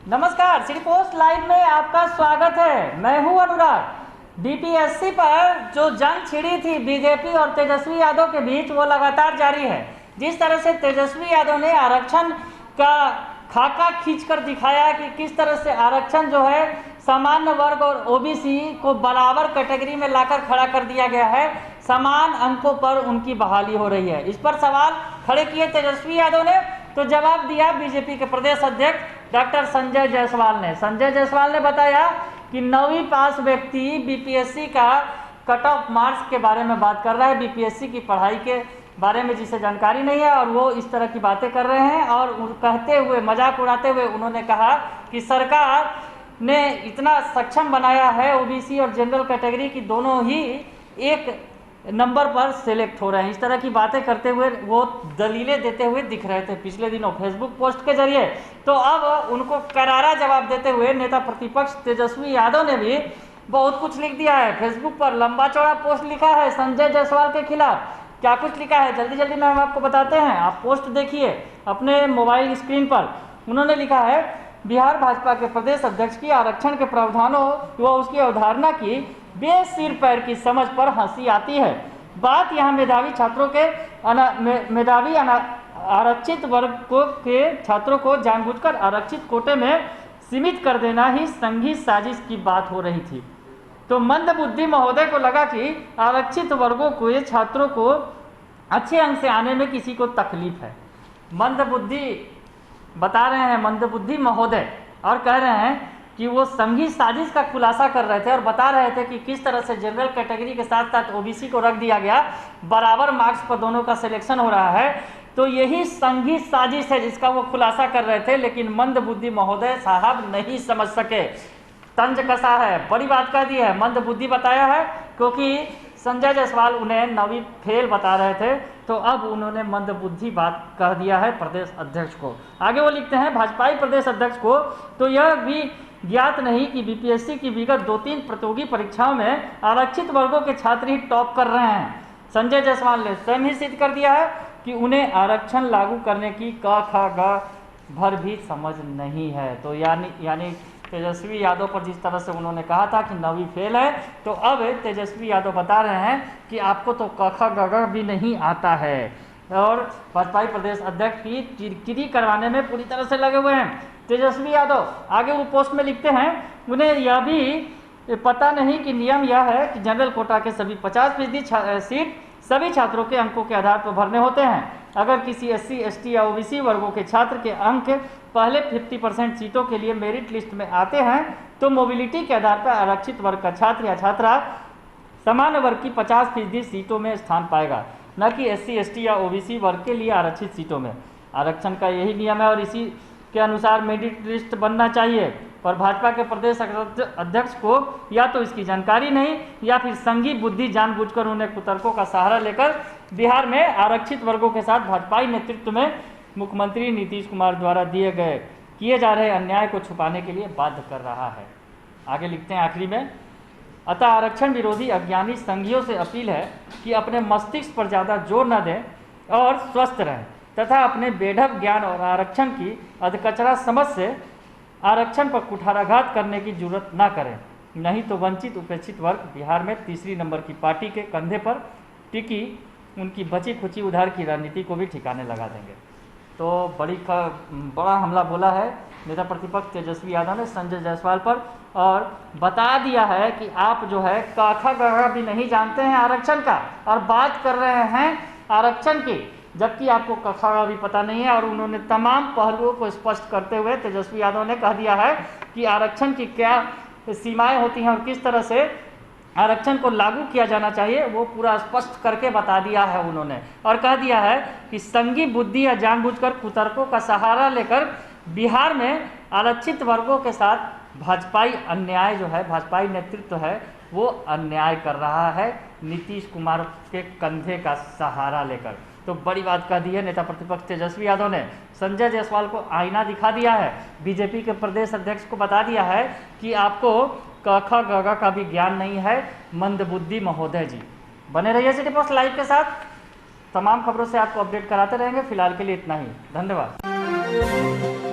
नमस्कार, city post live में आपका स्वागत है। मैं हूं अनुराग। बीपीएससी पर जो जंग छिड़ी थी बीजेपी और तेजस्वी यादव के बीच, वो लगातार जारी है। जिस तरह से तेजस्वी यादव ने आरक्षण का खाका खींचकर दिखाया कि किस तरह से आरक्षण जो है सामान्य वर्ग और ओबीसी को बराबर कैटेगरी में लाकर खड़ा कर दिया गया है, समान अंकों पर उनकी बहाली हो रही है। इस पर सवाल खड़े किए तेजस्वी यादव ने, तो जवाब दिया बीजेपी के प्रदेश अध्यक्ष डॉक्टर संजय जायसवाल ने। संजय जायसवाल ने बताया कि 9वीं पास व्यक्ति बीपीएससी का कट ऑफ मार्क्स के बारे में बात कर रहा है, बीपीएससी की पढ़ाई के बारे में जिसे जानकारी नहीं है, और वो इस तरह की बातें कर रहे हैं। और कहते हुए, मजाक उड़ाते हुए उन्होंने कहा कि सरकार ने इतना सक्षम बनाया है ओबीसी और जनरल कैटेगरी की दोनों ही एक नंबर पर सिलेक्ट हो रहे हैं। इस तरह की बातें करते हुए वो दलीलें देते हुए दिख रहे थे पिछले दिनों फेसबुक पोस्ट के जरिए। तो अब उनको करारा जवाब देते हुए नेता प्रतिपक्ष तेजस्वी यादव ने भी बहुत कुछ लिख दिया है। फेसबुक पर लंबा चौड़ा पोस्ट लिखा है संजय जायसवाल के खिलाफ। क्या कुछ लिखा है जल्दी जल्दी में हम आपको बताते हैं, आप पोस्ट देखिए अपने मोबाइल स्क्रीन पर। उन्होंने लिखा है, बिहार भाजपा के प्रदेश अध्यक्ष की आरक्षण के प्रावधानों व उसकी अवधारणा की बेसिर पैर की समझ पर हंसी आती है। बात यहाँ मेधावी छात्रों के आरक्षित वर्ग के छात्रों को जानबूझकर आरक्षित कोटे में सीमित कर देना ही संघी साजिश की बात हो रही थी। तो मंदबुद्धि महोदय को लगा कि आरक्षित वर्गों के छात्रों को अच्छे अंक से आने में किसी को तकलीफ है। मंदबुद्धि बता रहे हैं मंदबुद्धि महोदय, और कह रहे हैं कि वो संघी साजिश का खुलासा कर रहे थे और बता रहे थे कि किस तरह से जनरल कैटेगरी के साथ साथ ओबीसी को रख दिया गया, बराबर मार्क्स पर दोनों का सिलेक्शन हो रहा है। तो यही संघी साजिश है जिसका वो खुलासा कर रहे थे, लेकिन मंदबुद्धि महोदय साहब नहीं समझ सके। तंज कसा है, बड़ी बात कह दी है, मंदबुद्धि बताया है, क्योंकि संजय जायसवाल उन्हें 9वीं फेल बता रहे थे, तो अब उन्होंने मंदबुद्धि बात कह दिया है प्रदेश अध्यक्ष को। आगे वो लिखते हैं, भाजपाई प्रदेश अध्यक्ष को तो यह भी ज्ञात नहीं कि बीपीएससी की विगत 2-3 प्रतियोगी परीक्षाओं में आरक्षित वर्गों के छात्र ही टॉप कर रहे हैं। संजय जायसवाल ने स्वयं ही सिद्ध कर दिया है कि उन्हें आरक्षण लागू करने की क ख ग भर भी समझ नहीं है। तो यानी तेजस्वी यादव पर जिस तरह से उन्होंने कहा था कि 9वीं फेल है, तो अब तेजस्वी यादव बता रहे हैं कि आपको तो क ख ग घ भी नहीं आता है, और भाजपाई प्रदेश अध्यक्ष की किरकिरी करवाने में पूरी तरह से लगे हुए हैं तेजस्वी यादव। आगे वो पोस्ट में लिखते हैं, उन्हें यह भी पता नहीं कि नियम यह है कि जनरल कोटा के सभी 50% सीट सभी छात्रों के अंकों के आधार पर भरने होते हैं। अगर किसी SC, ST या OBC वर्गों के छात्र के अंक पहले 50% सीटों के लिए मेरिट लिस्ट में आते हैं, तो मोबिलिटी के आधार पर आरक्षित वर्ग का छात्र या छात्रा सामान्य वर्ग की 50% सीटों में स्थान पाएगा, न कि SC, ST या OBC वर्ग के लिए आरक्षित सीटों में। आरक्षण का यही नियम है और इसी के अनुसार मेरिट लिस्ट बनना चाहिए। पर भाजपा के प्रदेश अध्यक्ष को या तो इसकी जानकारी नहीं, या फिर संघी बुद्धि जानबूझकर उन्हें कुतर्कों का सहारा लेकर बिहार में आरक्षित वर्गों के साथ भाजपाई नेतृत्व में मुख्यमंत्री नीतीश कुमार द्वारा किए जा रहे अन्याय को छुपाने के लिए बाध्य कर रहा है। आगे लिखते हैं आखिरी में, अतः आरक्षण विरोधी अज्ञानी संघियों से अपील है कि अपने मस्तिष्क पर ज़्यादा जोर न दें और स्वस्थ रहें, तथा अपने बेढब ज्ञान और आरक्षण की अधकचरा समझ से आरक्षण पर कुठाराघात करने की जरूरत न करें, नहीं तो वंचित उपेक्षित वर्ग बिहार में तीसरी नंबर की पार्टी के कंधे पर टिकी उनकी बची खुची उधार की राजनीति को भी ठिकाने लगा देंगे। तो बड़ा हमला बोला है नेता प्रतिपक्ष तेजस्वी यादव ने संजय जायसवाल पर, और बता दिया है कि आप जो है काखा गढ़ा भी नहीं जानते हैं आरक्षण का, और बात कर रहे हैं आरक्षण की, जबकि आपको कखा भी पता नहीं है। और उन्होंने तमाम पहलुओं को स्पष्ट करते हुए तेजस्वी यादव ने कह दिया है कि आरक्षण की क्या सीमाएं होती हैं और किस तरह से आरक्षण को लागू किया जाना चाहिए, वो पूरा स्पष्ट करके बता दिया है उन्होंने। और कह दिया है कि संघी बुद्धि या जानबूझकर कुतर्कों का सहारा लेकर बिहार में आरक्षित वर्गों के साथ भाजपाई अन्याय जो है, भाजपाई नेतृत्व है, वो अन्याय कर रहा है नीतीश कुमार के कंधे का सहारा लेकर। तो बड़ी बात कह दी है नेता प्रतिपक्ष तेजस्वी यादव ने। संजय जायसवाल को आईना दिखा दिया है, बीजेपी के प्रदेश अध्यक्ष को बता दिया है कि आपको क ख ग घ का भी ज्ञान नहीं है, मंदबुद्धि महोदय जी। बने रहिए सिटी पोस्ट लाइव के साथ, तमाम खबरों से आपको अपडेट कराते रहेंगे। फिलहाल के लिए इतना ही, धन्यवाद।